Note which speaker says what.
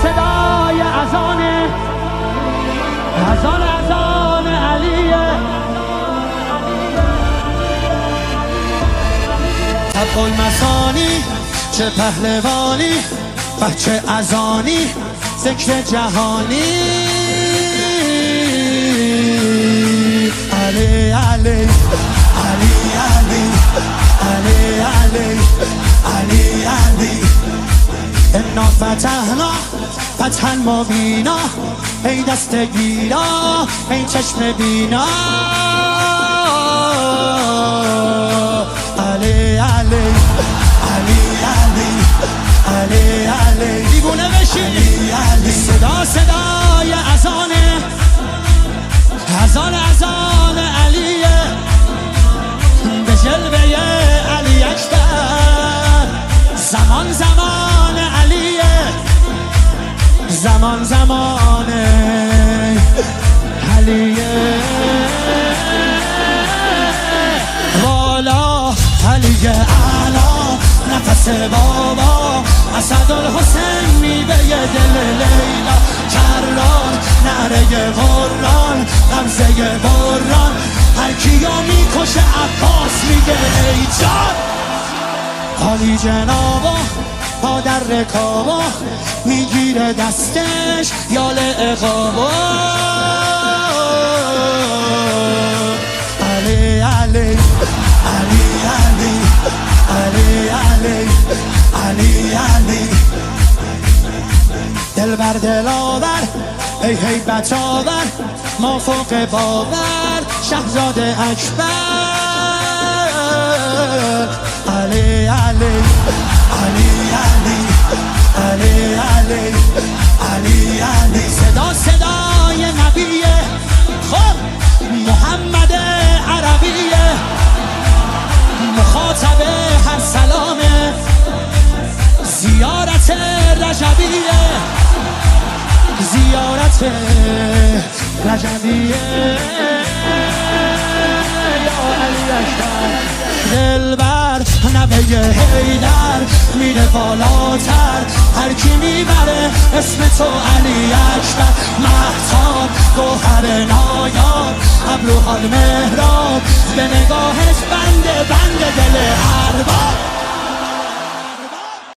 Speaker 1: صدای اذان علیه. طبق المثانی چه پهلوانی، بچه اذانی ذکر جهانی. علی علی علی علی علی علی علی علی انا فتحنا فتحا مبینا، ای دست گیرا ای چشم بینا. علی علی علی علی علی علی دیوونه بشی. علی صدای اذان علیه، به جلوه علی اکبر. زمان علیه، زمان علیه. والا علی اعلا نفس بابا، اسدالحسین میوه دل لیلا. کران نعره قرآن غمزه بران، هر کیو میکشه عباس میگه ای جان. حالی جنابا پا در رکابا، میگیره دستش یال اقابا. علی علی علی علی علی علی علی علی دل بر دل آور ای هیبت آور، ما فوق باور شهزاده اکبر. علی علی علی علی علی علی علی علی صدای نبیه، خب محمد عربیه، مخاطب هر سلامه، زیارت رجبیه، زیارت رجبیه. یا علی اکبر دلبر نبه حیدر، میره بالاتر هر کی میبره اسم تو علی اکبر. مهتاب گوهر نایاب، ابروها مهراب، به نگاهش بند دل ارباب.